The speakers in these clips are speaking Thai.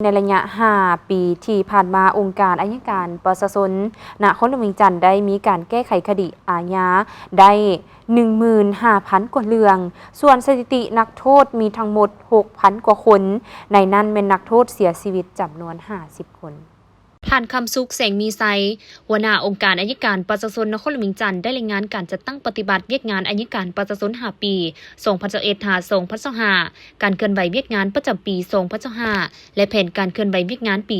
ในระยะ 5 ปีที่ผ่านมาองค์การอัยการประชาชนนครหลวงเวียงจันทน์ได้มีการแก้ไขคดีอาญาได้ 15,000 กว่าเรื่อง ส่วนสถิตินักโทษมีทั้งหมด 6,000 กว่าคน ในนั้นเป็นนักโทษเสียชีวิตจำนวน 50 คนท่านคำสุขแสงมีไซหัวหน้าองค์การอัยการประชาชนนครหลวงเวียงจันทน์ได้รายงานการจัดตั้งปฏิบัติเวียกงานอัยการประชาชน5 ปี2021-2025การเคลื่อนไหวเวียกงานประจำปี2025และแผนการเคลื่อนไหวเวียกงานปี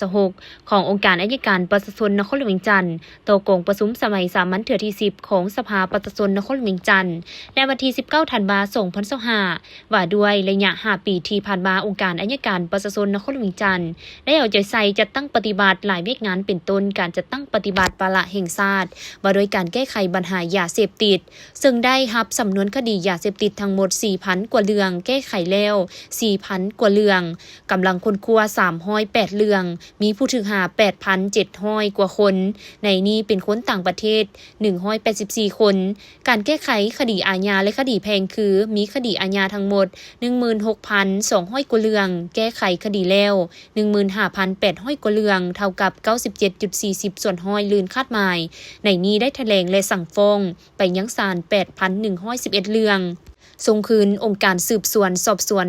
2026ขององค์การอัยการประชาชนนครหลวงเวียงจันทน์โตกงประชุมสมัยสามัญเทื่อที่10ของสภาประชาชนนครหลวงเวียงจันทน์ในวันที่19 ธันวาคม 2025ว่าด้วยระยะ 5 ปีที่ผ่านมาองค์การอัยการประชาชนนครหลวงเวียงจันทน์ได้เอาใจใส่จัดตั้งปฏิบัติหลายเวียกงานเป็นต้นการจัดตั้งปฏิบัติวาระแห่งชาติว่าโดยการแก้ไขปัญหายาเสพติดซึ่งได้รับสำนวนคดียาเสพติดทั้งหมด 4,000 กว่าเรื่องแก้ไขแล้ว 4,000 กว่าเรื่องกำลังคนครัว308 เรื่องมีผู้ถูกหา 8,700 กว่าคนในนี้เป็นคนต่างประเทศ184 คนการแก้ไขคดีอาญาและคดีแพ่งคือมีคดีอาญาทั้งหมด 16,200 กว่าเรื่องแก้ไขคดีแล้ว 15,800 กว่าเรื่องเท่ากับ 97.40 ส่วนห้อยลื่นคาดหมายในนี้ได้แถลงและสั่งฟ้องไปยังศาล 8,111 เรื่องส่งคืนองค์การสืบสวนสอบสวน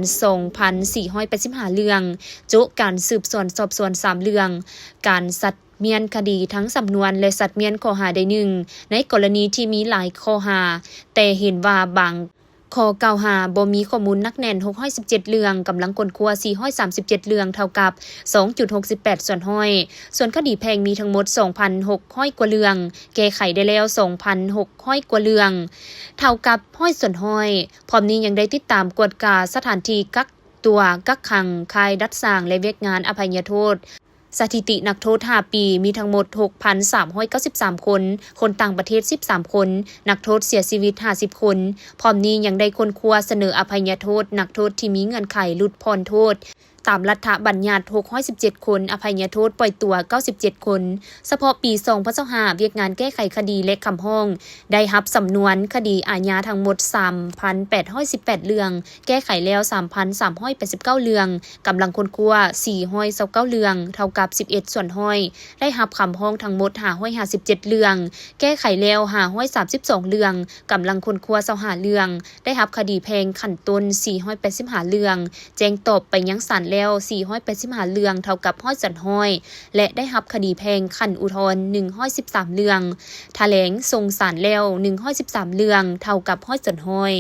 2,485 เรื่องโจ๊กการสืบสวนสอบสวน3 เรื่องการสัตว์เมียนคดีทั้งสำนวนและสัตว์เมียนข้อหาใดหนึ่งในกรณีที่มีหลายข้อหาแต่เห็นว่าบางข้อกล่าวหาบ่มีข้อมูลนักแน่น617เรื่องกำลังคนครัว437เรื่องเท่ากับ 2.68 ส่วนห้อยส่วนคดีแพ่งมีทั้งหมด 2,600 กว่าเรื่องแก้ไขได้แล้ว 2,600 กว่าเรื่องเท่ากับห้อยส่วนห้อยพร้อมนี้ยังได้ติดตามกวดกาสถานที่กักตัวกักขังค่ายดัดสร้างและเวียกงานอภัยโทษสถิตินักโทษ 5 ปีมีทั้งหมด 6,393 คนคนต่างประเทศ13 คนนักโทษเสียชีวิต50 คนพร้อมนี้ยังได้คนครัวเสนออภัยโทษนักโทษที่มีเงื่อนไขหลุดพ้นโทษตามรัฐบัญญัติ617 คนอภัยโทษปล่อยตัว97 คนเฉพาะปี2025เวียกงานแก้ไขคดีและคำห้องได้รับสำนวนคดีอาญาทั้งหมด 3,818 เรื่องแก้ไขแล้ว 3,389 เรื่องกำลังคนครัว429 เรื่องเท่ากับ11 ส่วนห้อยได้รับคำห้องทั้งหมด557 เรื่องแก้ไขแล้ว532 เรื่องกำลังคนครัว25 เรื่องได้รับคดีแพงขั้นต้น485 เรื่องแจ้งตอบไปยังศาลแล้ว485 เรื่องเท่ากับห้อยสันห้อยและได้รับคดีแพงขั้นอุทธรณ์113 เรื่องแถลงส่งศาลแล้ว113 เรื่องเท่ากับห้อยสันห้อย